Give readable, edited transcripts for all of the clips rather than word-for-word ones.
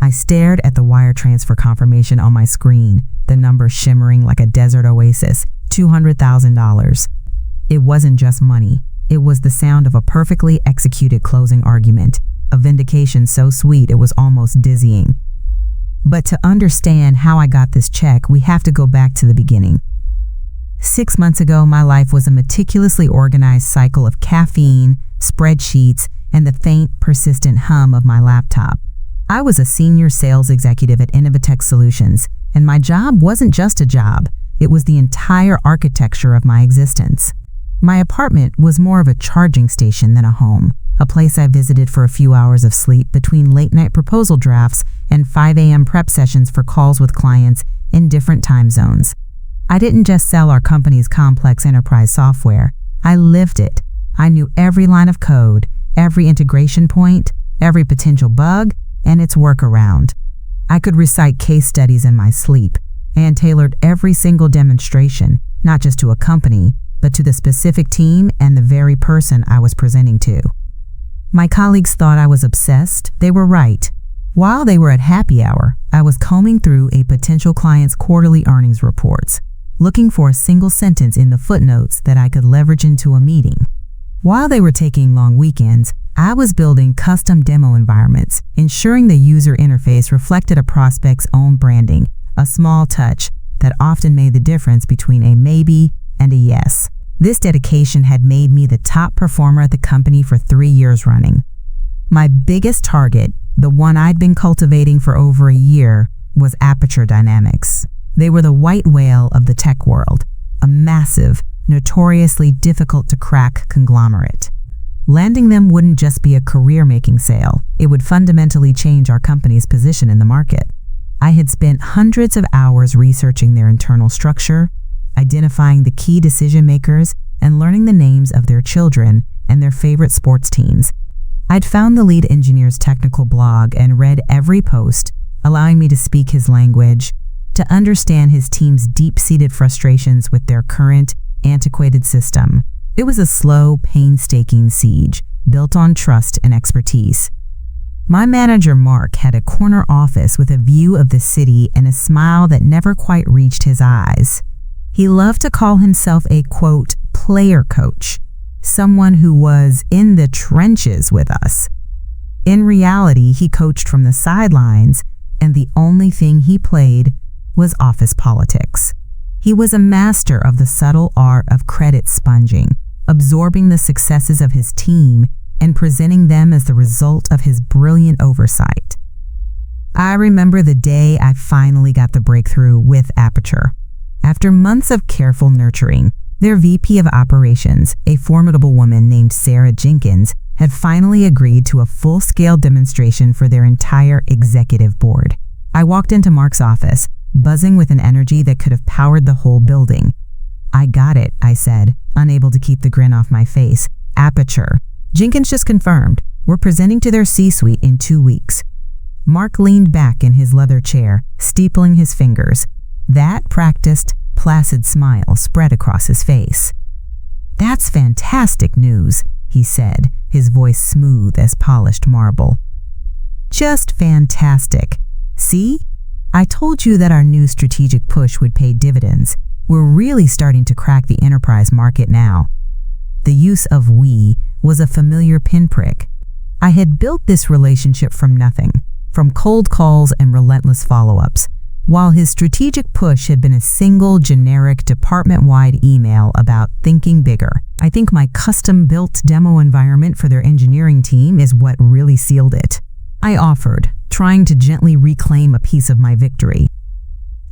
I stared at the wire transfer confirmation on my screen, the number shimmering like a desert oasis, $200,000. It wasn't just money. It was the sound of a perfectly executed closing argument, a vindication so sweet it was almost dizzying. But to understand how I got this check, we have to go back to the beginning. 6 months ago, my life was a meticulously organized cycle of caffeine, spreadsheets, and the faint, persistent hum of my laptop. I was a senior sales executive at Innovatech Solutions, and my job wasn't just a job. It was the entire architecture of my existence. My apartment was more of a charging station than a home, a place I visited for a few hours of sleep between late-night proposal drafts and 5 a.m. prep sessions for calls with clients in different time zones. I didn't just sell our company's complex enterprise software. I lived it. I knew every line of code, every integration point, every potential bug, and its workaround. I could recite case studies in my sleep and tailored every single demonstration, not just to a company, but to the specific team and the very person I was presenting to. My colleagues thought I was obsessed. They were right. While they were at happy hour, I was combing through a potential client's quarterly earnings reports, looking for a single sentence in the footnotes that I could leverage into a meeting. While they were taking long weekends, I was building custom demo environments, ensuring the user interface reflected a prospect's own branding, a small touch that often made the difference between a maybe and a yes. This dedication had made me the top performer at the company for 3 years running. My biggest target, the one I'd been cultivating for over a year, was Aperture Dynamics. They were the white whale of the tech world, a massive, notoriously difficult to crack conglomerate. Landing them wouldn't just be a career-making sale, it would fundamentally change our company's position in the market. I had spent hundreds of hours researching their internal structure, identifying the key decision makers, and learning the names of their children and their favorite sports teams. I'd found the lead engineer's technical blog and read every post, allowing me to speak his language, to understand his team's deep-seated frustrations with their current, antiquated system. It was a slow, painstaking siege, built on trust and expertise. My manager, Mark, had a corner office with a view of the city and a smile that never quite reached his eyes. He loved to call himself a, quote, player coach, someone who was in the trenches with us. In reality, he coached from the sidelines, and the only thing he played was office politics. He was a master of the subtle art of credit sponging, absorbing the successes of his team and presenting them as the result of his brilliant oversight. I remember the day I finally got the breakthrough with Aperture. After months of careful nurturing, their VP of Operations, a formidable woman named Sarah Jenkins, had finally agreed to a full-scale demonstration for their entire executive board. I walked into Mark's office, buzzing with an energy that could have powered the whole building. "I got it," I said, unable to keep the grin off my face. "Aperture. Jenkins just confirmed. We're presenting to their C-suite in 2 weeks." Mark leaned back in his leather chair, steepling his fingers. That practiced, placid smile spread across his face. "That's fantastic news," he said, his voice smooth as polished marble. "Just fantastic. See? I told you that our new strategic push would pay dividends. We're really starting to crack the enterprise market now." The use of "we" was a familiar pinprick. I had built this relationship from nothing, from cold calls and relentless follow-ups, while his strategic push had been a single, generic, department-wide email about thinking bigger. I think my custom-built demo environment for their engineering team is what really sealed it. I offered, trying to gently reclaim a piece of my victory.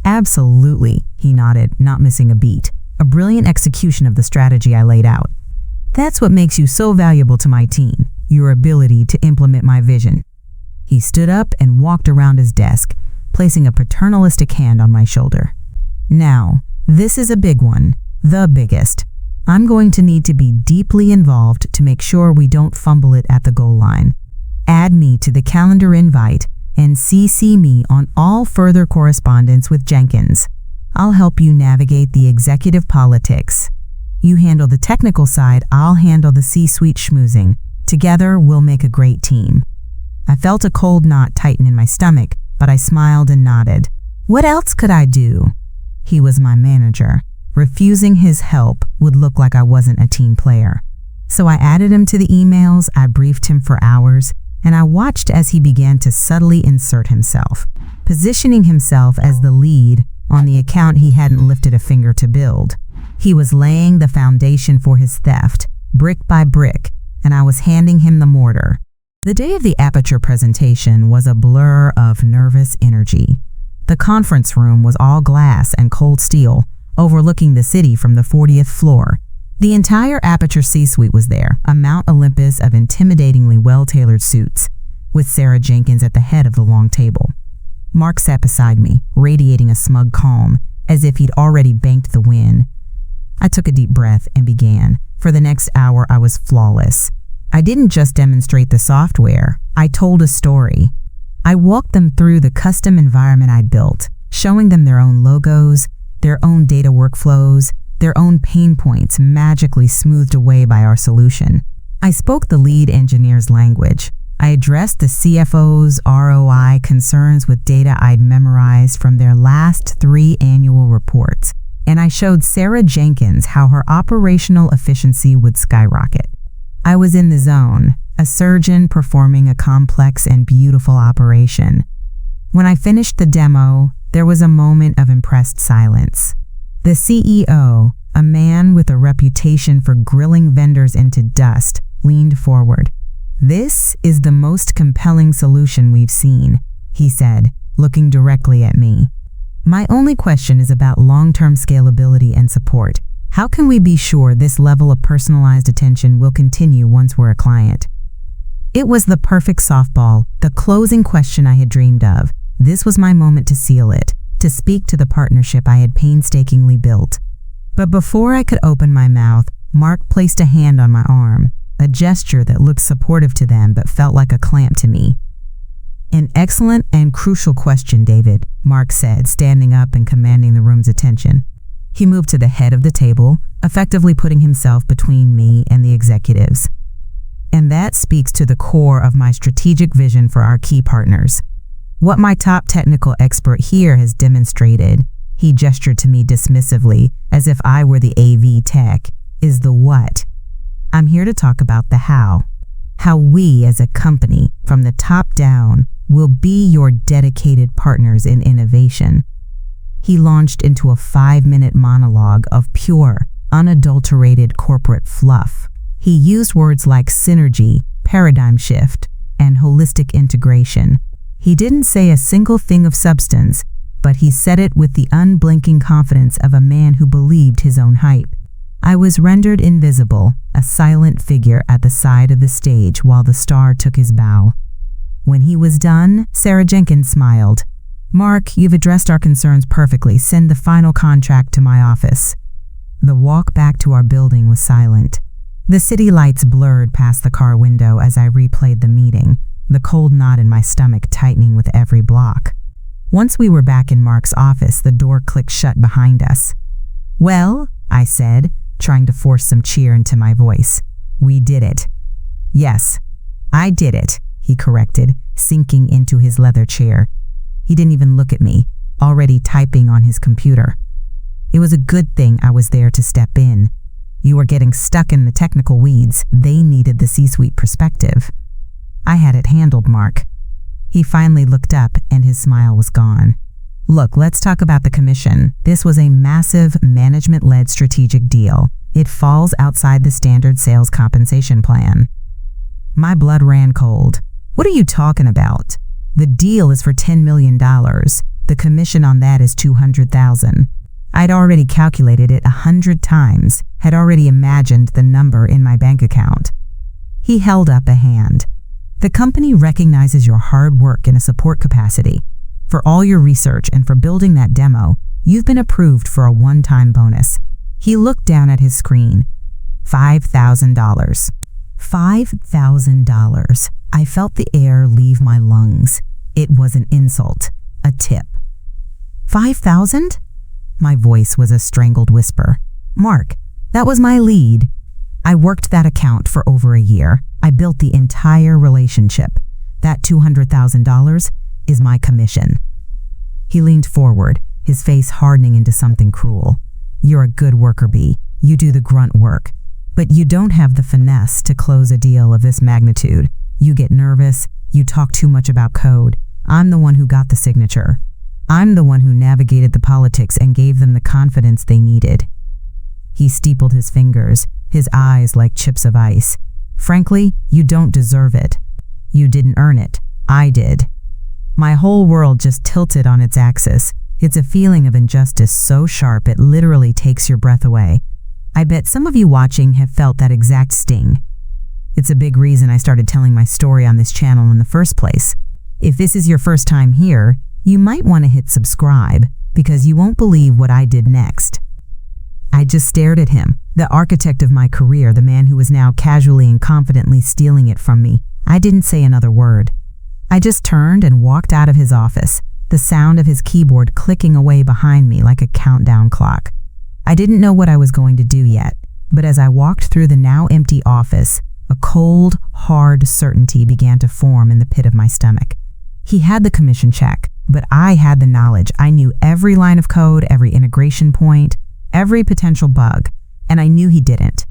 "Absolutely," he nodded, not missing a beat. "A brilliant execution of the strategy I laid out. That's what makes you so valuable to my team, your ability to implement my vision." He stood up and walked around his desk, placing a paternalistic hand on my shoulder. "Now, this is a big one, the biggest. I'm going to need to be deeply involved to make sure we don't fumble it at the goal line. Add me to the calendar invite and CC me on all further correspondence with Jenkins. I'll help you navigate the executive politics. You handle the technical side, I'll handle the C-suite schmoozing. Together, we'll make a great team." I felt a cold knot tighten in my stomach, but I smiled and nodded. What else could I do? He was my manager. Refusing his help would look like I wasn't a team player. So I added him to the emails, I briefed him for hours, and I watched as he began to subtly insert himself, positioning himself as the lead on the account he hadn't lifted a finger to build. He was laying the foundation for his theft, brick by brick, and I was handing him the mortar. The day of the Aperture presentation was a blur of nervous energy. The conference room was all glass and cold steel, overlooking the city from the 40th floor. The entire Aperture C-suite was there, a Mount Olympus of intimidatingly well-tailored suits, with Sarah Jenkins at the head of the long table. Mark sat beside me, radiating a smug calm, as if he'd already banked the win. I took a deep breath and began. For the next hour, I was flawless. I didn't just demonstrate the software, I told a story. I walked them through the custom environment I'd built, showing them their own logos, their own data workflows, their own pain points magically smoothed away by our solution. I spoke the lead engineer's language. I addressed the CFO's ROI concerns with data I'd memorized from their last 3 annual reports, and I showed Sarah Jenkins how her operational efficiency would skyrocket. I was in the zone, a surgeon performing a complex and beautiful operation. When I finished the demo, there was a moment of impressed silence. The CEO, a man with a reputation for grilling vendors into dust, leaned forward. "This is the most compelling solution we've seen," he said, looking directly at me. "My only question is about long-term scalability and support. How can we be sure this level of personalized attention will continue once we're a client?" It was the perfect softball, the closing question I had dreamed of. This was my moment to seal it, to speak to the partnership I had painstakingly built. But before I could open my mouth, Mark placed a hand on my arm, a gesture that looked supportive to them but felt like a clamp to me. "An excellent and crucial question, David," Mark said, standing up and commanding the room's attention. He moved to the head of the table, effectively putting himself between me and the executives. "And that speaks to the core of my strategic vision for our key partners. What my top technical expert here has demonstrated," he gestured to me dismissively as if I were the AV tech, "is the what. I'm here to talk about the how. How we as a company, from the top down, will be your dedicated partners in innovation." He launched into a 5-minute monologue of pure, unadulterated corporate fluff. He used words like synergy, paradigm shift, and holistic integration. He didn't say a single thing of substance, but he said it with the unblinking confidence of a man who believed his own hype. I was rendered invisible, a silent figure at the side of the stage while the star took his bow. When he was done, Sarah Jenkins smiled. "Mark, you've addressed our concerns perfectly. Send the final contract to my office." The walk back to our building was silent. The city lights blurred past the car window as I replayed the meeting, the cold knot in my stomach tightening with every block. Once we were back in Mark's office, the door clicked shut behind us. "Well," I said, trying to force some cheer into my voice, "we did it." "Yes, I did it," he corrected, sinking into his leather chair. He didn't even look at me, already typing on his computer. It was a good thing I was there to step in. You were getting stuck in the technical weeds. They needed the C-suite perspective. I had it handled, Mark. He finally looked up and his smile was gone. "Look, let's talk about the commission. This was a massive management-led strategic deal. It falls outside the standard sales compensation plan." My blood ran cold. "What are you talking about? The deal is for $10 million. The commission on that is $200,000. I'd already calculated it 100 times, had already imagined the number in my bank account. He held up a hand. "The company recognizes your hard work in a support capacity. For all your research and for building that demo, you've been approved for a one-time bonus." He looked down at his screen. $5,000. $5,000. I felt the air leave my lungs. It was an insult, a tip. $5,000? My voice was a strangled whisper. "Mark, that was my lead. I worked that account for over a year. I built the entire relationship. That $200,000 is my commission." He leaned forward, his face hardening into something cruel. "You're a good worker bee. You do the grunt work. But you don't have the finesse to close a deal of this magnitude. You get nervous. You talk too much about code. I'm the one who got the signature. I'm the one who navigated the politics and gave them the confidence they needed." He steepled his fingers, his eyes like chips of ice. "Frankly, you don't deserve it. You didn't earn it. I did." My whole world just tilted on its axis. It's a feeling of injustice so sharp it literally takes your breath away. I bet some of you watching have felt that exact sting. It's a big reason I started telling my story on this channel in the first place. If this is your first time here, you might want to hit subscribe because you won't believe what I did next. I just stared at him, the architect of my career, the man who was now casually and confidently stealing it from me. I didn't say another word. I just turned and walked out of his office, the sound of his keyboard clicking away behind me like a countdown clock. I didn't know what I was going to do yet, but as I walked through the now empty office, a cold, hard certainty began to form in the pit of my stomach. He had the commission check, but I had the knowledge. I knew every line of code, every integration point, every potential bug, and I knew he didn't.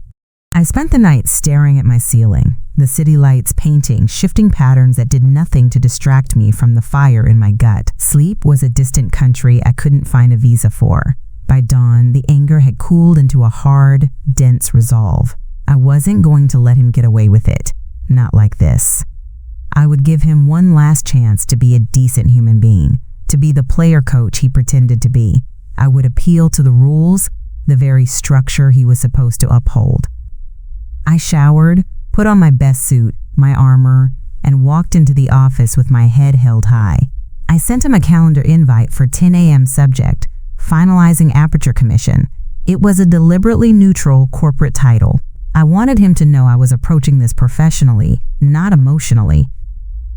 I spent the night staring at my ceiling, the city lights painting, shifting patterns that did nothing to distract me from the fire in my gut. Sleep was a distant country I couldn't find a visa for. By dawn, the anger had cooled into a hard, dense resolve. I wasn't going to let him get away with it. Not like this. I would give him one last chance to be a decent human being, to be the player coach he pretended to be. I would appeal to the rules, the very structure he was supposed to uphold. I showered, put on my best suit, my armor, and walked into the office with my head held high. I sent him a calendar invite for 10 a.m. subject, finalizing Aperture Commission. It was a deliberately neutral corporate title. I wanted him to know I was approaching this professionally, not emotionally.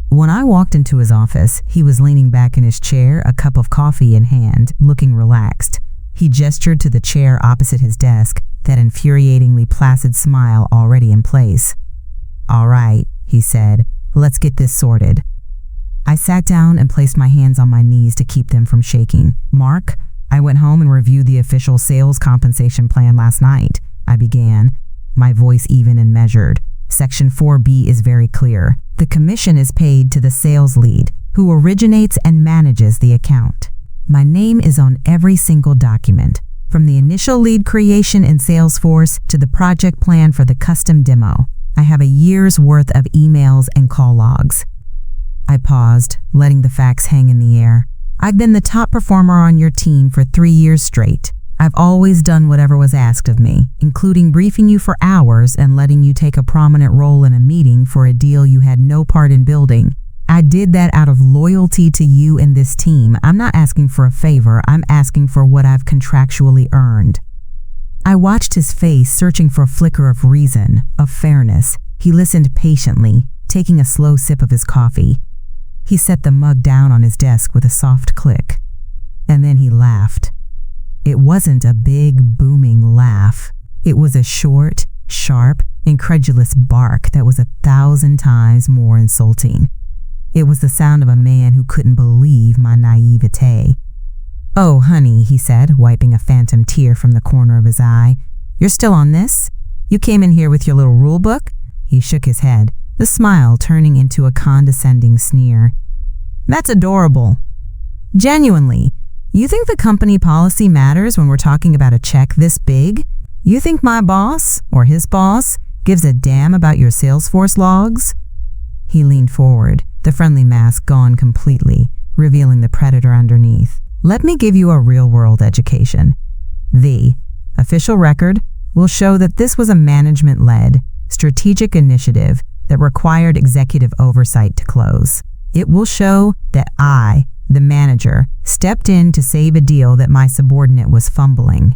When I walked into his office, he was leaning back in his chair, a cup of coffee in hand, looking relaxed. He gestured to the chair opposite his desk, that infuriatingly placid smile already in place. "All right," he said, "let's get this sorted." I sat down and placed my hands on my knees to keep them from shaking. "Mark, I went home and reviewed the official sales compensation plan last night," I began, my voice even and measured. "Section 4B is very clear. The commission is paid to the sales lead, who originates and manages the account. My name is on every single document, from the initial lead creation in Salesforce to the project plan for the custom demo. I have a year's worth of emails and call logs." I paused, letting the facts hang in the air. "I've been the top performer on your team for 3 years straight. I've always done whatever was asked of me, including briefing you for hours and letting you take a prominent role in a meeting for a deal you had no part in building. I did that out of loyalty to you and this team. I'm not asking for a favor, I'm asking for what I've contractually earned." I watched his face, searching for a flicker of reason, of fairness. He listened patiently, taking a slow sip of his coffee. He set the mug down on his desk with a soft click. And then he laughed. It wasn't a big, booming laugh. It was a short, sharp, incredulous bark that was 1,000 times more insulting. It was the sound of a man who couldn't believe my naivete. "Oh, honey," he said, wiping a phantom tear from the corner of his eye. "You're still on this? You came in here with your little rule book?" He shook his head, the smile turning into a condescending sneer. "That's adorable. Genuinely, you think the company policy matters when we're talking about a check this big? You think my boss, or his boss, gives a damn about your Salesforce logs?" He leaned forward, the friendly mask gone completely, revealing the predator underneath. "Let me give you a real-world education. The official record will show that this was a management-led, strategic initiative that required executive oversight to close. It will show that I, the manager, stepped in to save a deal that my subordinate was fumbling.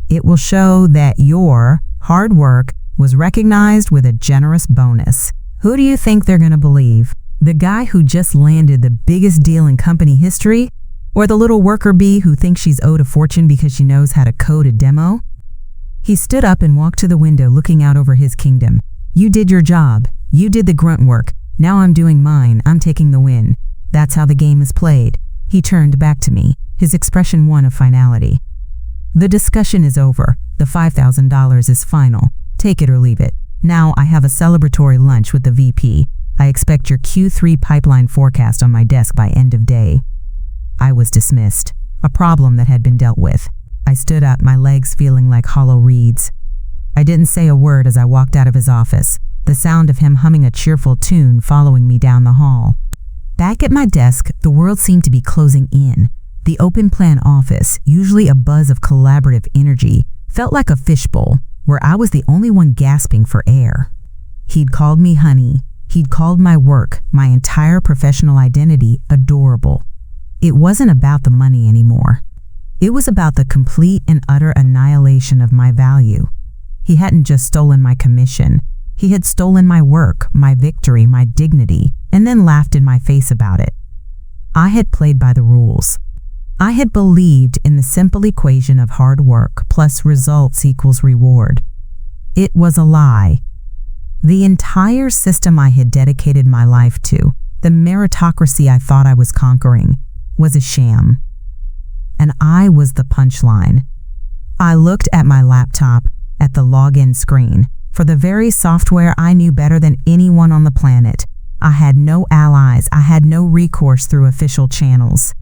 It will show that your hard work was recognized with a generous bonus. Who do you think they're going to believe? The guy who just landed the biggest deal in company history? Or the little worker bee who thinks she's owed a fortune because she knows how to code a demo?" He stood up and walked to the window, looking out over his kingdom. "You did your job. You did the grunt work. Now I'm doing mine. I'm taking the win. That's how the game is played." He turned back to me, his expression one of finality. "The discussion is over. The $5,000 is final. Take it or leave it. Now I have a celebratory lunch with the VP. I expect your Q3 pipeline forecast on my desk by end of day." I was dismissed, a problem that had been dealt with. I stood up, my legs feeling like hollow reeds. I didn't say a word as I walked out of his office, the sound of him humming a cheerful tune following me down the hall. Back at my desk, the world seemed to be closing in. The open plan office, usually a buzz of collaborative energy, felt like a fishbowl where I was the only one gasping for air. He'd called me honey. He'd called my work, my entire professional identity, adorable. It wasn't about the money anymore. It was about the complete and utter annihilation of my value. He hadn't just stolen my commission. He had stolen my work, my victory, my dignity, and then laughed in my face about it. I had played by the rules. I had believed in the simple equation of hard work plus results equals reward. It was a lie. The entire system I had dedicated my life to, the meritocracy I thought I was conquering, was a sham. And I was the punchline. I looked at my laptop, at the login screen, for the very software I knew better than anyone on the planet. I had no allies. I had no recourse through official channels.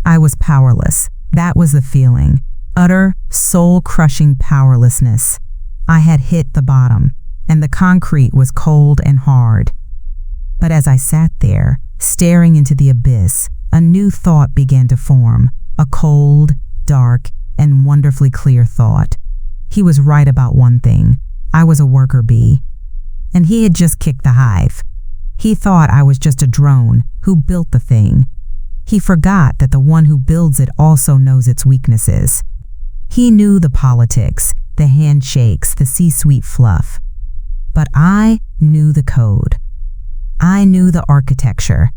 I was powerless. That was the feeling. Utter, soul-crushing powerlessness. I had hit the bottom, and the concrete was cold and hard. But as I sat there, staring into the abyss, a new thought began to form, a cold, dark, and wonderfully clear thought. He was right about one thing. I was a worker bee, and he had just kicked the hive. He thought I was just a drone who built the thing. He forgot that the one who builds it also knows its weaknesses. He knew the politics, the handshakes, the C-suite fluff. But I knew the code. I knew the architecture.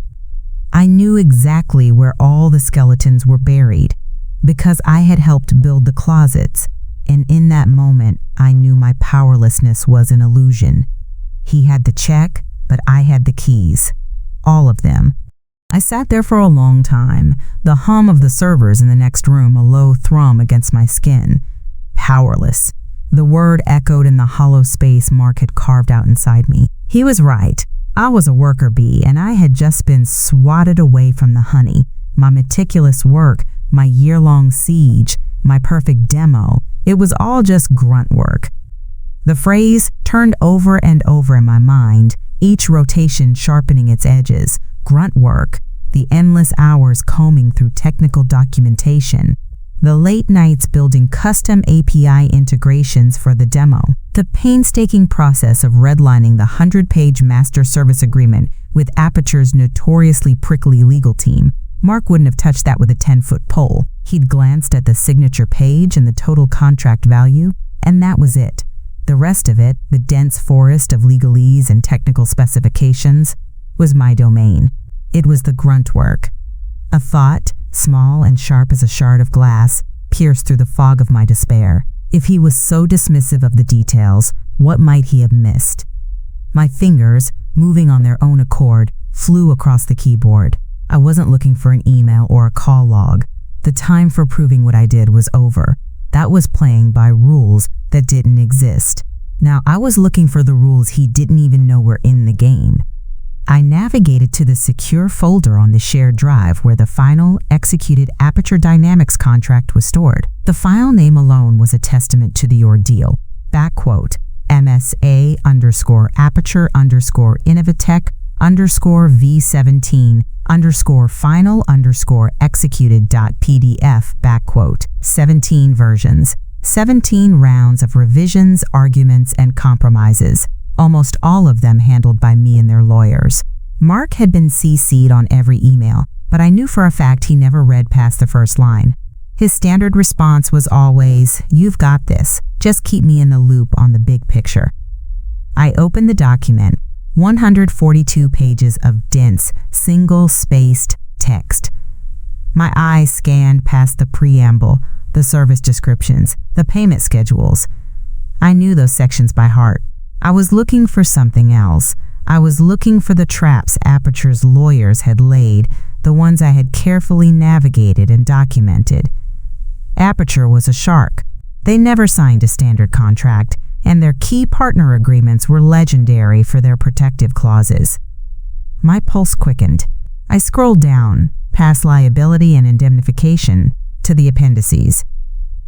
I knew exactly where all the skeletons were buried because I had helped build the closets, and in that moment, I knew my powerlessness was an illusion. He had the check, but I had the keys. All of them. I sat there for a long time, the hum of the servers in the next room a low thrum against my skin. Powerless. The word echoed in the hollow space Mark had carved out inside me. He was right. I was a worker bee, and I had just been swatted away from the honey. My meticulous work, my year-long siege, my perfect demo, it was all just grunt work. The phrase turned over and over in my mind, each rotation sharpening its edges. Grunt work, the endless hours combing through technical documentation, the late nights building custom API integrations for the demo, the painstaking process of redlining the 100-page master service agreement with Aperture's notoriously prickly legal team. Mark wouldn't have touched that with a 10-foot pole. He'd glanced at the signature page and the total contract value, and that was it. The rest of it, the dense forest of legalese and technical specifications, was my domain. It was the grunt work. A thought, small and sharp as a shard of glass, pierced through the fog of my despair. If he was so dismissive of the details, what might he have missed? My fingers, moving on their own accord, flew across the keyboard. I wasn't looking for an email or a call log. The time for proving what I did was over. That was playing by rules that didn't exist. Now I was looking for the rules he didn't even know were in the game. I navigated to the secure folder on the shared drive where the final, executed Aperture Dynamics contract was stored. The file name alone was a testament to the ordeal. Backquote, MSA_Aperture_Innovatech_V17_final_executed.pdf backquote, 17 versions, 17 rounds of revisions, arguments, and compromises. Almost all of them handled by me and their lawyers. Mark had been CC'd on every email, but I knew for a fact he never read past the first line. His standard response was always, "You've got this. Just keep me in the loop on the big picture." I opened the document, 142 pages of dense, single-spaced text. My eyes scanned past the preamble, the service descriptions, the payment schedules. I knew those sections by heart. I was looking for something else, I was looking for the traps Aperture's lawyers had laid, the ones I had carefully navigated and documented. Aperture was a shark. They never signed a standard contract, and their key partner agreements were legendary for their protective clauses. My pulse quickened. I scrolled down, past liability and indemnification, to the appendices.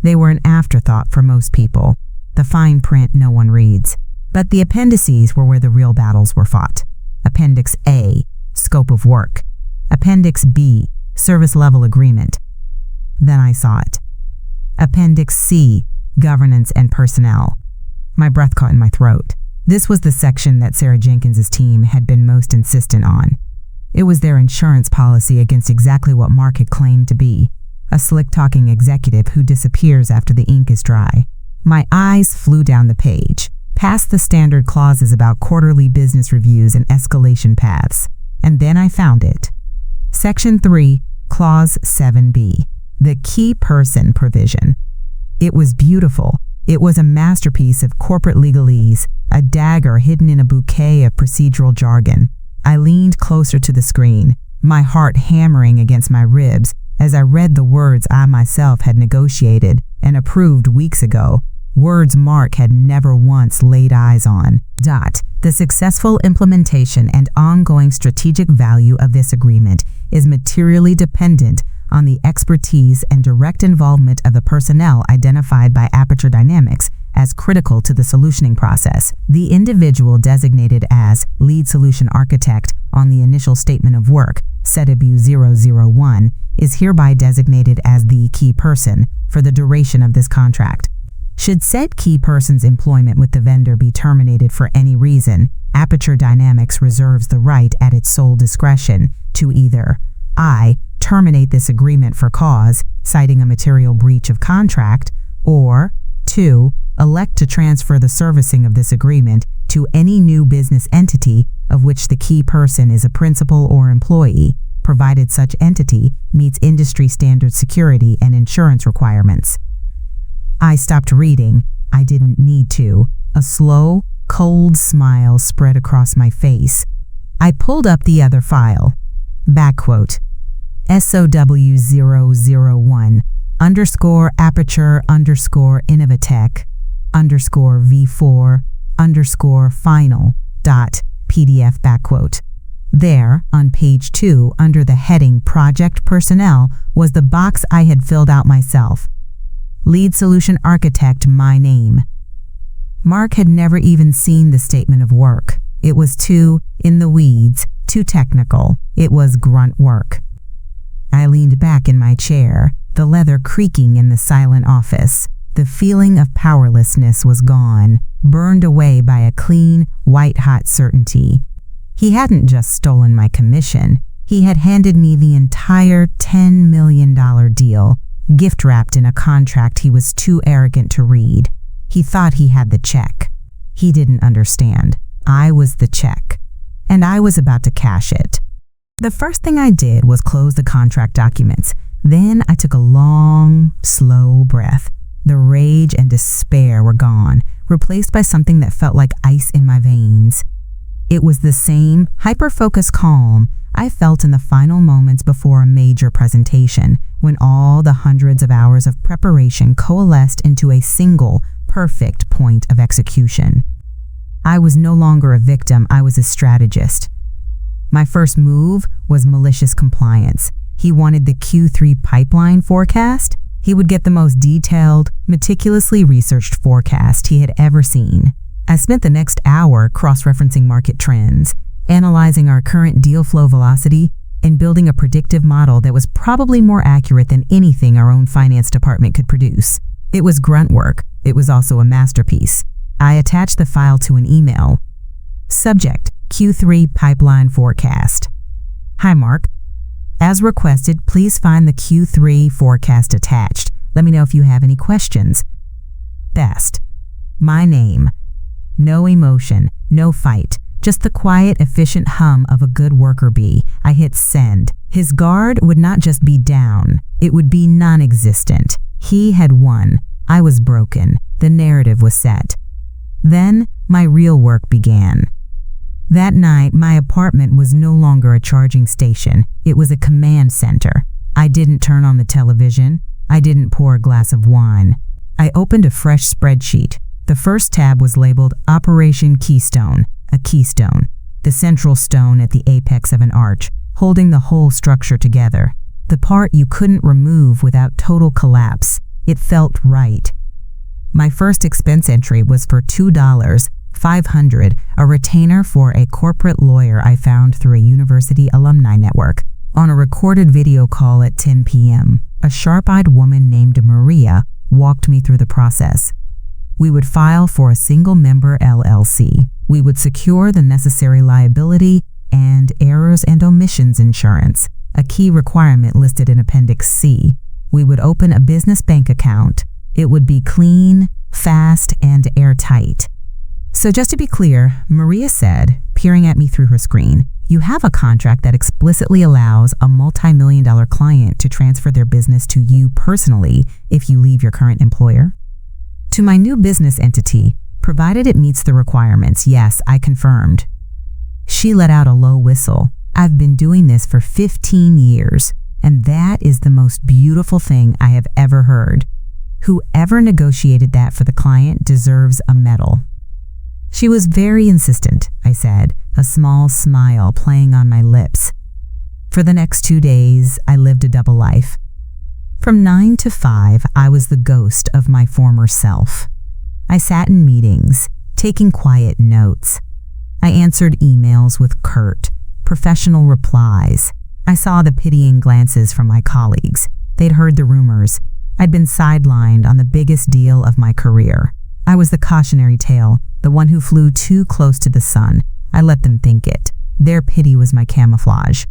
They were an afterthought for most people, the fine print no one reads. But the appendices were where the real battles were fought. Appendix A, Scope of Work. Appendix B, Service Level Agreement. Then I saw it. Appendix C, Governance and Personnel. My breath caught in my throat. This was the section that Sarah Jenkins's team had been most insistent on. It was their insurance policy against exactly what Mark had claimed to be, a slick-talking executive who disappears after the ink is dry. My eyes flew down the page, past the standard clauses about quarterly business reviews and escalation paths, and then I found it. Section 3, Clause 7B, the key person provision. It was beautiful. It was a masterpiece of corporate legalese, a dagger hidden in a bouquet of procedural jargon. I leaned closer to the screen, my heart hammering against my ribs as I read the words I myself had negotiated and approved weeks ago, words Mark had never once laid eyes on. The successful implementation and ongoing strategic value of this agreement is materially dependent on the expertise and direct involvement of the personnel identified by Aperture Dynamics as critical to the solutioning process. The individual designated as lead solution architect on the initial statement of work, SETABU 001, is hereby designated as the key person for the duration of this contract. Should said key person's employment with the vendor be terminated for any reason, Aperture Dynamics reserves the right at its sole discretion to either I. terminate this agreement for cause, citing a material breach of contract, or 2. elect to transfer the servicing of this agreement to any new business entity of which the key person is a principal or employee, provided such entity meets industry standard security and insurance requirements. I stopped reading. I didn't need to. A slow, cold smile spread across my face. I pulled up the other file. Backquote. SOW001 _ Aperture _ Innovatech _ V4 _ final .pdf backquote. There, on page 2, under the heading Project Personnel, was the box I had filled out myself. Lead Solution Architect, my name. Mark had never even seen the statement of work. It was too in the weeds, too technical. It was grunt work. I leaned back in my chair, the leather creaking in the silent office. The feeling of powerlessness was gone, burned away by a clean, white-hot certainty. He hadn't just stolen my commission. He had handed me the entire $10 million deal, gift-wrapped in a contract he was too arrogant to read. He thought he had the check. He didn't understand. I was the check, and I was about to cash it. The first thing I did was close the contract documents. Then I took a long, slow breath. The rage and despair were gone, replaced by something that felt like ice in my veins. It was the same hyper-focused calm I felt in the final moments before a major presentation, when all the hundreds of hours of preparation coalesced into a single, perfect point of execution. I was no longer a victim, I was a strategist. My first move was malicious compliance. He wanted the Q3 pipeline forecast. He would get the most detailed, meticulously researched forecast he had ever seen. I spent the next hour cross-referencing market trends, analyzing our current deal flow velocity, and building a predictive model that was probably more accurate than anything our own finance department could produce. It was grunt work. It was also a masterpiece. I attached the file to an email. Subject: Q3 Pipeline Forecast. Hi, Mark. As requested, please find the Q3 forecast attached. Let me know if you have any questions. Best. My name. No emotion, no fight, just the quiet, efficient hum of a good worker bee. I hit send. His guard would not just be down, it would be non-existent. He had won. I was broken. The narrative was set. Then my real work began. That night, my apartment was no longer a charging station. It was a command center. I didn't turn on the television. I didn't pour a glass of wine. I opened a fresh spreadsheet. The first tab was labeled Operation Keystone, a keystone, the central stone at the apex of an arch, holding the whole structure together. The part you couldn't remove without total collapse. It felt right. My first expense entry was for $2.500, a retainer for a corporate lawyer I found through a university alumni network. On a recorded video call at 10 p.m., a sharp-eyed woman named Maria walked me through the process. We would file for a single-member LLC. We would secure the necessary liability and errors and omissions insurance, a key requirement listed in Appendix C. We would open a business bank account. It would be clean, fast, and airtight. So just to be clear, Maria said, peering at me through her screen, you have a contract that explicitly allows a multi-million-dollar client to transfer their business to you personally if you leave your current employer. To my new business entity, provided it meets the requirements, yes, I confirmed. She let out a low whistle. I've been doing this for 15 years, and that is the most beautiful thing I have ever heard. Whoever negotiated that for the client deserves a medal. She was very insistent, I said, a small smile playing on my lips. For the next 2 days, I lived a double life. From 9 to 5, I was the ghost of my former self. I sat in meetings, taking quiet notes. I answered emails with curt, professional replies. I saw the pitying glances from my colleagues. They'd heard the rumors. I'd been sidelined on the biggest deal of my career. I was the cautionary tale, the one who flew too close to the sun. I let them think it. Their pity was my camouflage.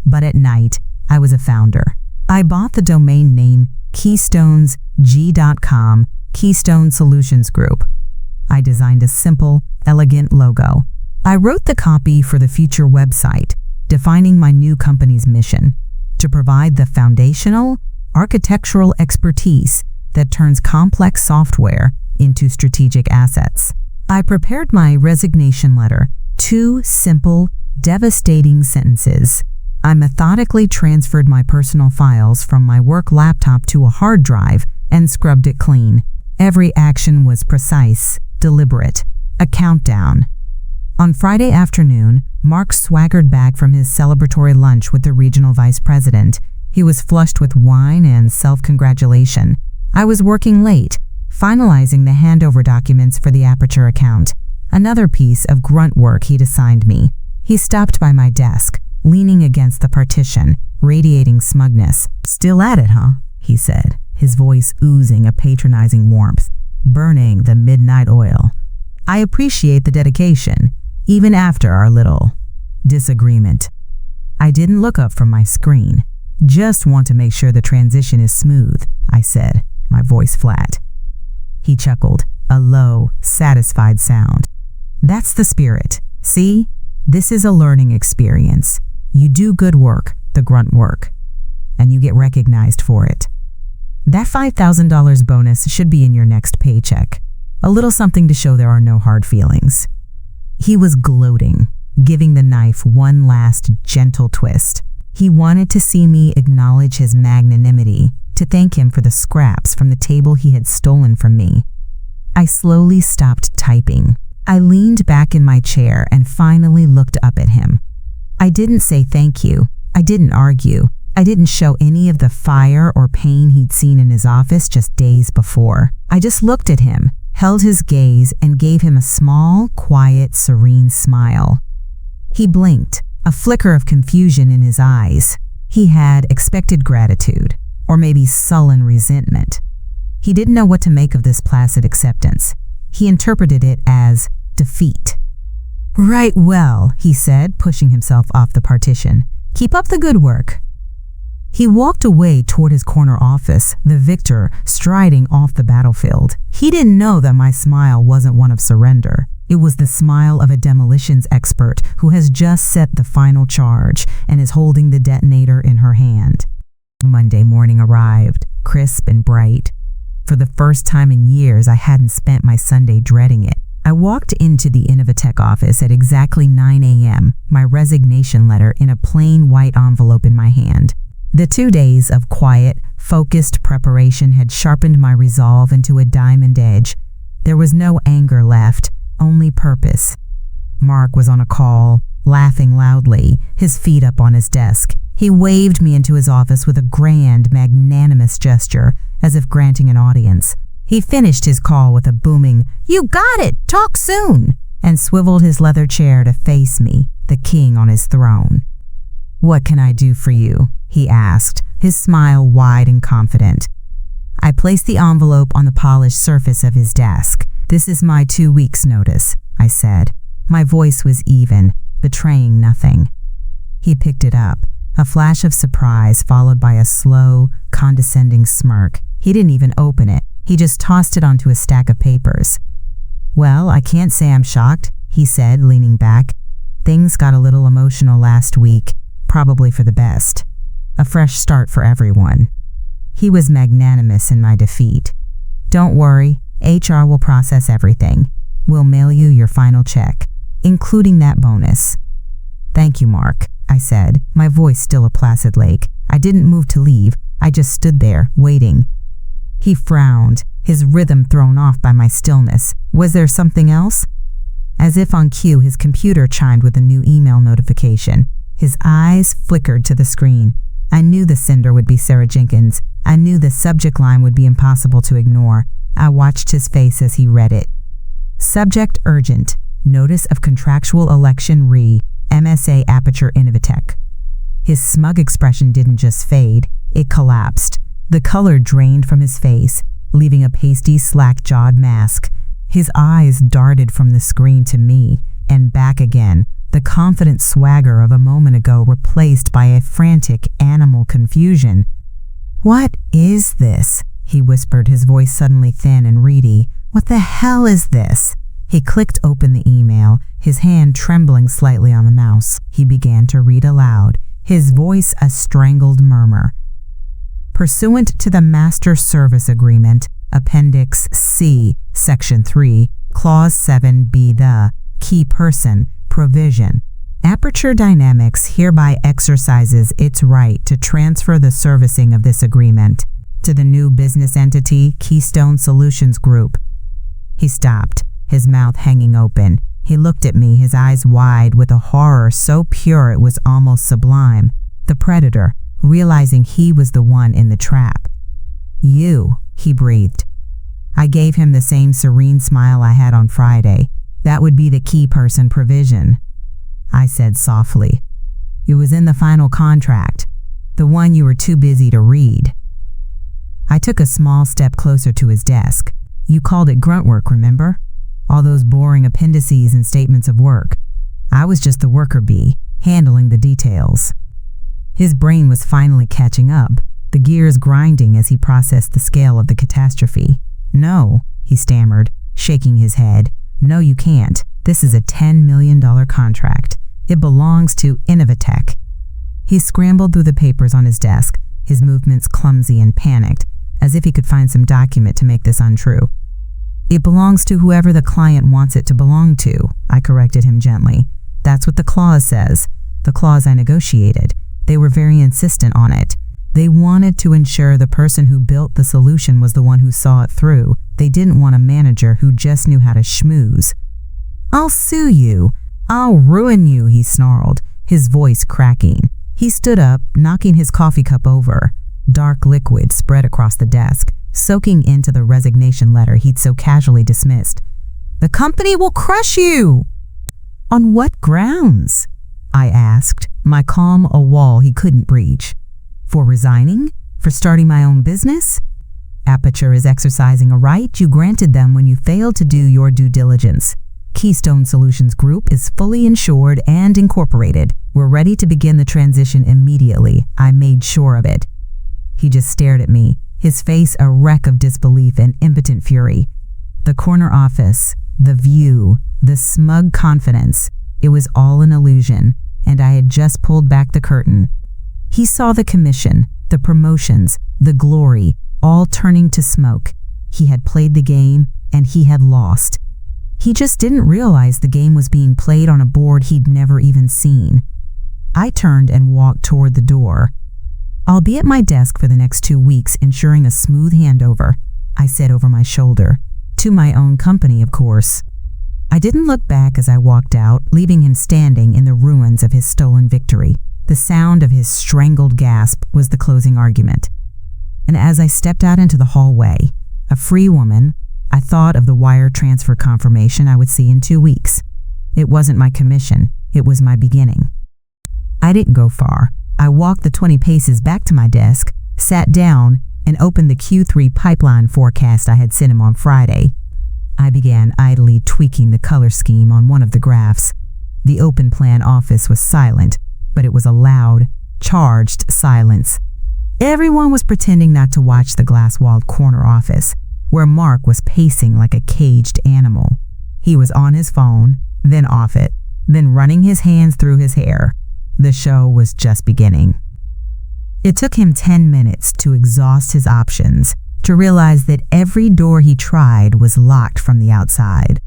But at night, I was a founder. I bought the domain name KeystonesG.com, Keystone Solutions Group. I designed a simple, elegant logo. I wrote the copy for the future website, defining my new company's mission, to provide the foundational, architectural expertise that turns complex software into strategic assets. I prepared my resignation letter, 2 simple, devastating sentences. I methodically transferred my personal files from my work laptop to a hard drive and scrubbed it clean. Every action was precise, deliberate, a countdown. On Friday afternoon, Mark swaggered back from his celebratory lunch with the regional vice president. He was flushed with wine and self-congratulation. I was working late, finalizing the handover documents for the Aperture account, another piece of grunt work he'd assigned me. He stopped by my desk, leaning against the partition, radiating smugness. "Still at it, huh?" he said, his voice oozing a patronizing warmth, burning the midnight oil. "I appreciate the dedication, even after our little disagreement." I didn't look up from my screen. "Just want to make sure the transition is smooth," I said, my voice flat. He chuckled, a low, satisfied sound. "That's the spirit. See? This is a learning experience. You do good work, the grunt work, and you get recognized for it. That $5,000 bonus should be in your next paycheck. A little something to show there are no hard feelings." He was gloating, giving the knife one last gentle twist. He wanted to see me acknowledge his magnanimity, to thank him for the scraps from the table he had stolen from me. I slowly stopped typing. I leaned back in my chair and finally looked up at him. I didn't say thank you. I didn't argue. I didn't show any of the fire or pain he'd seen in his office just days before. I just looked at him, held his gaze, and gave him a small, quiet, serene smile. He blinked, a flicker of confusion in his eyes. He had expected gratitude, or maybe sullen resentment. He didn't know what to make of this placid acceptance. He interpreted it as defeat. "Right well," he said, pushing himself off the partition. "Keep up the good work." He walked away toward his corner office, the victor striding off the battlefield. He didn't know that my smile wasn't one of surrender. It was the smile of a demolitions expert who has just set the final charge and is holding the detonator in her hand. Monday morning arrived, crisp and bright. For the first time in years, I hadn't spent my Sunday dreading it. I walked into the Innovatech office at exactly 9 a.m., my resignation letter in a plain white envelope in my hand. The 2 days of quiet, focused preparation had sharpened my resolve into a diamond edge. There was no anger left, only purpose. Mark was on a call, laughing loudly, his feet up on his desk. He waved me into his office with a grand, magnanimous gesture, as if granting an audience. He finished his call with a booming, "You got it! Talk soon!" and swiveled his leather chair to face me, the king on his throne. "What can I do for you?" he asked, his smile wide and confident. I placed the envelope on the polished surface of his desk. "This is my 2 weeks' notice," I said. My voice was even, betraying nothing. He picked it up, a flash of surprise followed by a slow, condescending smirk. He didn't even open it. He just tossed it onto a stack of papers. "Well, I can't say I'm shocked," he said, leaning back. "Things got a little emotional last week, probably for the best. A fresh start for everyone." He was magnanimous in my defeat. "Don't worry, HR will process everything. We'll mail you your final check, including that bonus." "Thank you, Mark," I said, my voice still a placid lake. I didn't move to leave. I just stood there, waiting. He frowned, his rhythm thrown off by my stillness. Was there something else? As if on cue, his computer chimed with a new email notification. His eyes flickered to the screen. I knew the sender would be Sarah Jenkins. I knew the subject line would be impossible to ignore. I watched his face as he read it. Subject urgent. Notice of contractual election re. MSA Aperture Innovatech. His smug expression didn't just fade, it collapsed. The color drained from his face, leaving a pasty, slack-jawed mask. His eyes darted from the screen to me and back again, the confident swagger of a moment ago replaced by a frantic animal confusion. "What is this?" he whispered, his voice suddenly thin and reedy. "What the hell is this?" He clicked open the email, his hand trembling slightly on the mouse. He began to read aloud, his voice a strangled murmur. "Pursuant to the Master Service Agreement, Appendix C, Section 3, Clause 7b, the Key Person provision, Aperture Dynamics hereby exercises its right to transfer the servicing of this agreement to the new business entity, Keystone Solutions Group." He stopped, his mouth hanging open. He looked at me, his eyes wide with a horror so pure it was almost sublime. The predator, realizing he was the one in the trap. "You," he breathed. I gave him the same serene smile I had on Friday. "That would be the key person provision," I said softly. "It was in the final contract, the one you were too busy to read." I took a small step closer to his desk. "You called it grunt work, remember? All those boring appendices and statements of work. I was just the worker bee, handling the details." His brain was finally catching up, the gears grinding as he processed the scale of the catastrophe. "No," he stammered, shaking his head. "No, you can't. This is a $10 million contract. It belongs to Innovatech." He scrambled through the papers on his desk, his movements clumsy and panicked, as if he could find some document to make this untrue. "It belongs to whoever the client wants it to belong to," I corrected him gently. "That's what the clause says, the clause I negotiated. They were very insistent on it. They wanted to ensure the person who built the solution was the one who saw it through. They didn't want a manager who just knew how to schmooze." "I'll sue you. I'll ruin you," he snarled, his voice cracking. He stood up, knocking his coffee cup over. Dark liquid spread across the desk, soaking into the resignation letter he'd so casually dismissed. "The company will crush you!" "On what grounds?" I asked, my calm a wall he couldn't breach. "For resigning? For starting my own business? Aperture is exercising a right you granted them when you failed to do your due diligence. Keystone Solutions Group is fully insured and incorporated. We're ready to begin the transition immediately. I made sure of it." He just stared at me, his face a wreck of disbelief and impotent fury. The corner office, the view, the smug confidence, it was all an illusion, and I had just pulled back the curtain. He saw the commission, the promotions, the glory, all turning to smoke. He had played the game, and he had lost. He just didn't realize the game was being played on a board he'd never even seen. I turned and walked toward the door. "I'll be at my desk for the next 2 weeks, ensuring a smooth handover," I said over my shoulder. To my own company, of course. I didn't look back as I walked out, leaving him standing in the ruins of his stolen victory. The sound of his strangled gasp was the closing argument. And as I stepped out into the hallway, a free woman, I thought of the wire transfer confirmation I would see in 2 weeks. It wasn't my commission, it was my beginning. I didn't go far. I walked the 20 paces back to my desk, sat down, and opened the Q3 pipeline forecast I had sent him on Friday. I began idly tweaking the color scheme on one of the graphs. The open plan office was silent, but it was a loud, charged silence. Everyone was pretending not to watch the glass-walled corner office, where Mark was pacing like a caged animal. He was on his phone, then off it, then running his hands through his hair. The show was just beginning. It took him 10 minutes to exhaust his options, to realize that every door he tried was locked from the outside.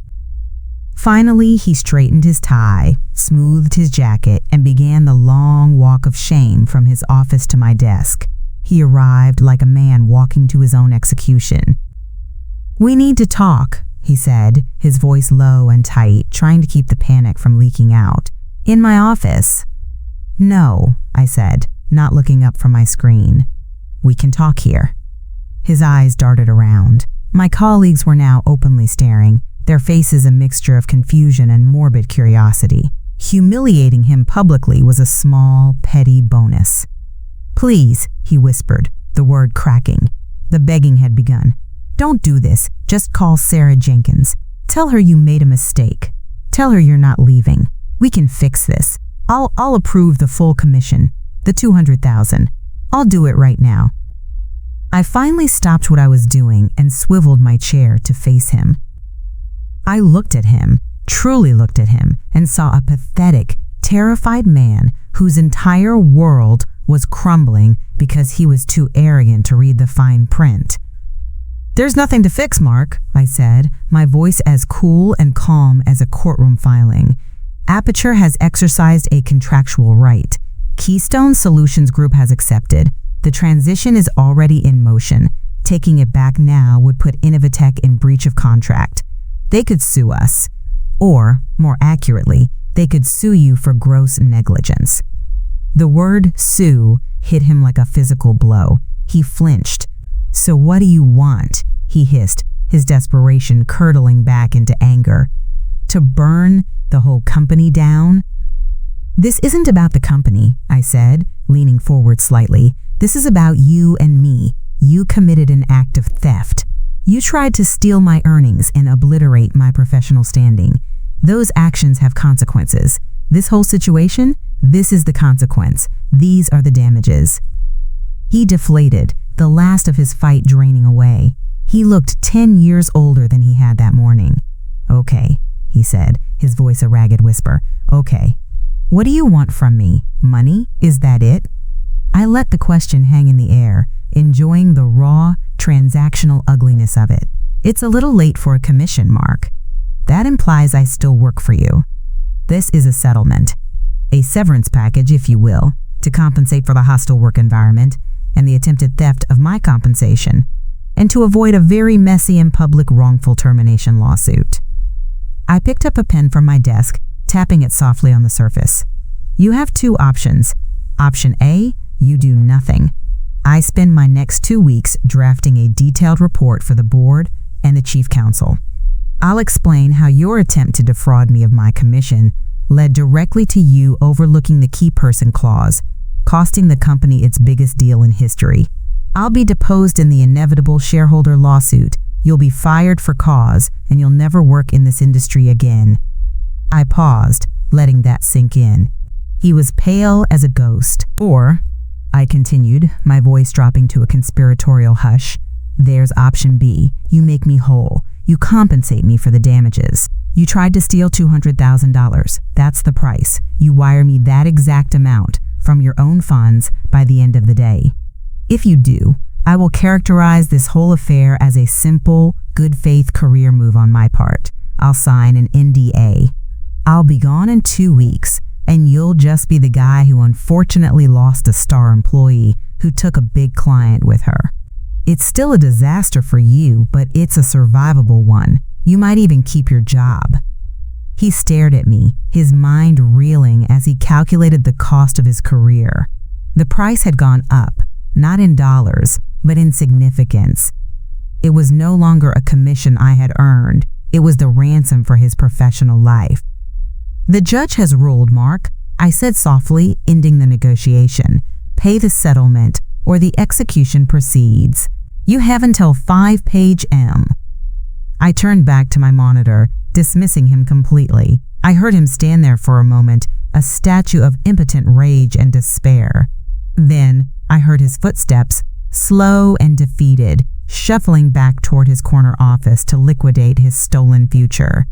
Finally, he straightened his tie, smoothed his jacket, and began the long walk of shame from his office to my desk. He arrived like a man walking to his own execution. "We need to talk," he said, his voice low and tight, trying to keep the panic from leaking out. "In my office." "No," I said, not looking up from my screen. "We can talk here." His eyes darted around. My colleagues were now openly staring, their faces a mixture of confusion and morbid curiosity. Humiliating him publicly was a small, petty bonus. "Please," he whispered, the word cracking. The begging had begun. "Don't do this. Just call Sarah Jenkins. Tell her you made a mistake. Tell her you're not leaving. We can fix this. I'll approve the full commission, the $200,000. I'll do it right now." I finally stopped what I was doing and swiveled my chair to face him. I looked at him, truly looked at him, and saw a pathetic, terrified man whose entire world was crumbling because he was too arrogant to read the fine print. "There's nothing to fix, Mark," I said, my voice as cool and calm as a courtroom filing. "Aperture has exercised a contractual right. Keystone Solutions Group has accepted. The transition is already in motion. Taking it back now would put Innovatech in breach of contract. They could sue us. Or, more accurately, they could sue you for gross negligence." The word sue hit him like a physical blow. He flinched. "So what do you want?" he hissed, his desperation curdling back into anger. "To burn the whole company down?" "This isn't about the company," I said, leaning forward slightly. "This is about you and me. You committed an act of theft. You tried to steal my earnings and obliterate my professional standing. Those actions have consequences. This whole situation, this is the consequence. These are the damages." He deflated, the last of his fight draining away. He looked 10 years older than he had that morning. "Okay," he said, his voice a ragged whisper. "Okay. What do you want from me? Money? Is that it?" I let the question hang in the air, enjoying the raw, transactional ugliness of it. "It's a little late for a commission, Mark. That implies I still work for you. This is a settlement. A severance package, if you will, to compensate for the hostile work environment and the attempted theft of my compensation, and to avoid a very messy and public wrongful termination lawsuit." I picked up a pen from my desk, tapping it softly on the surface. "You have 2 options. Option A, you do nothing. I spend my next 2 weeks drafting a detailed report for the board and the chief counsel. I'll explain how your attempt to defraud me of my commission led directly to you overlooking the key person clause, costing the company its biggest deal in history. I'll be deposed in the inevitable shareholder lawsuit. You'll be fired for cause, and you'll never work in this industry again." I paused, letting that sink in. He was pale as a ghost. "Or," I continued, my voice dropping to a conspiratorial hush, "there's option B. You make me whole. You compensate me for the damages. You tried to steal $200,000. That's the price. You wire me that exact amount from your own funds by the end of the day. If you do, I will characterize this whole affair as a simple, good faith career move on my part. I'll sign an NDA. I'll be gone in 2 weeks, and you'll just be the guy who unfortunately lost a star employee who took a big client with her. It's still a disaster for you, but it's a survivable one. You might even keep your job." He stared at me, his mind reeling as he calculated the cost of his career. The price had gone up, not in dollars, but in significance. It was no longer a commission I had earned. It was the ransom for his professional life. "The judge has ruled, Mark," I said softly, ending the negotiation. "Pay the settlement, or the execution proceeds. You have until 5 page M." I turned back to my monitor, dismissing him completely. I heard him stand there for a moment, a statue of impotent rage and despair. Then I heard his footsteps, slow and defeated, shuffling back toward his corner office to liquidate his stolen future.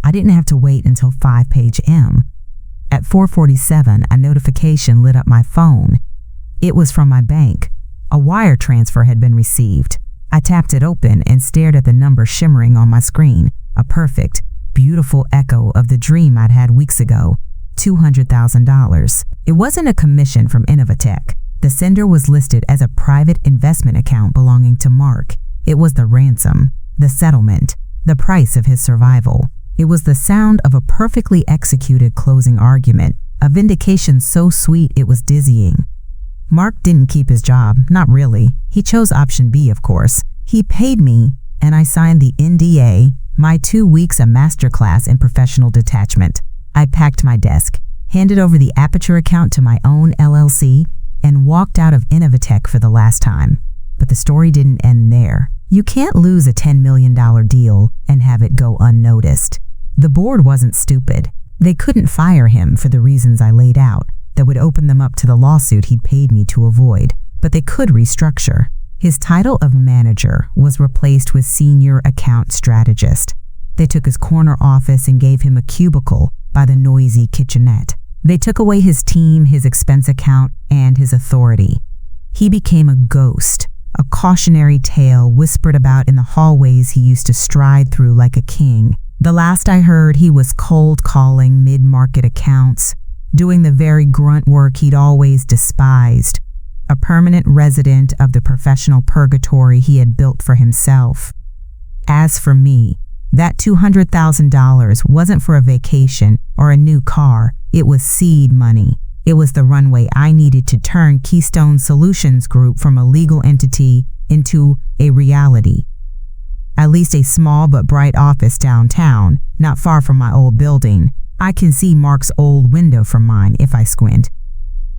I didn't have to wait until 5 page M. At 4:47, a notification lit up my phone. It was from my bank. A wire transfer had been received. I tapped it open and stared at the number shimmering on my screen, a perfect, beautiful echo of the dream I'd had weeks ago. $200,000. It wasn't a commission from Innovatech. The sender was listed as a private investment account belonging to Mark. It was the ransom, the settlement, the price of his survival. It was the sound of a perfectly executed closing argument, a vindication so sweet it was dizzying. Mark didn't keep his job, not really. He chose option B, of course. He paid me, and I signed the NDA, my 2 weeks a masterclass in professional detachment. I packed my desk, handed over the Aperture account to my own LLC, and walked out of Innovatech for the last time. But the story didn't end there. You can't lose a $10 million deal and have it go unnoticed. The board wasn't stupid. They couldn't fire him for the reasons I laid out that would open them up to the lawsuit he'd paid me to avoid, but they could restructure. His title of manager was replaced with senior account strategist. They took his corner office and gave him a cubicle by the noisy kitchenette. They took away his team, his expense account, and his authority. He became a ghost, a cautionary tale whispered about in the hallways he used to stride through like a king. The last I heard, he was cold calling mid-market accounts, doing the very grunt work he'd always despised, a permanent resident of the professional purgatory he had built for himself. As for me, that $200,000 wasn't for a vacation or a new car. It was seed money. It was the runway I needed to turn Keystone Solutions Group from a legal entity into a reality. At least a small but bright office downtown, not far from my old building. I can see Mark's old window from mine if I squint.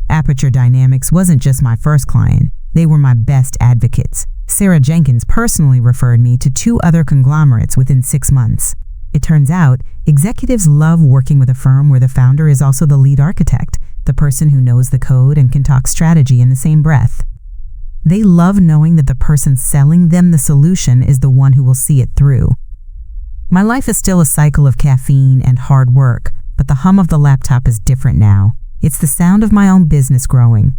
Aperture Dynamics wasn't just my first client. They were my best advocates. Sarah Jenkins personally referred me to 2 other conglomerates within 6 months. It turns out, executives love working with a firm where the founder is also the lead architect, the person who knows the code and can talk strategy in the same breath. They love knowing that the person selling them the solution is the one who will see it through. My life is still a cycle of caffeine and hard work, but the hum of the laptop is different now. It's the sound of my own business growing.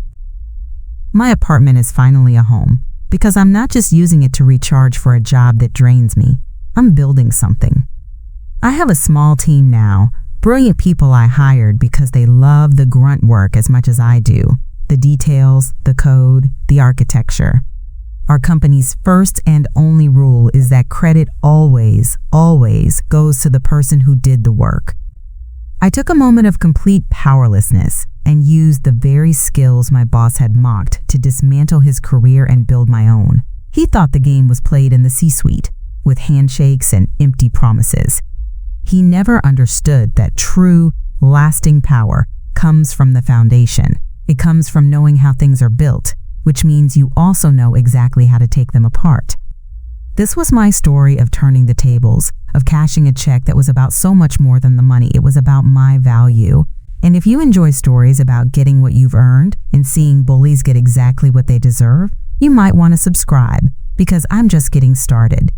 My apartment is finally a home, because I'm not just using it to recharge for a job that drains me. I'm building something. I have a small team now, brilliant people I hired because they love the grunt work as much as I do. The details, the code, the architecture. Our company's first and only rule is that credit always goes to the person who did the work. I took a moment of complete powerlessness and used the very skills my boss had mocked to dismantle his career and build my own. He thought the game was played in the C-suite, with handshakes and empty promises. He never understood that true, lasting power comes from the foundation. It comes from knowing how things are built, which means you also know exactly how to take them apart. This was my story of turning the tables, of cashing a check that was about so much more than the money. It was about my value. And if you enjoy stories about getting what you've earned and seeing bullies get exactly what they deserve, you might want to subscribe, because I'm just getting started.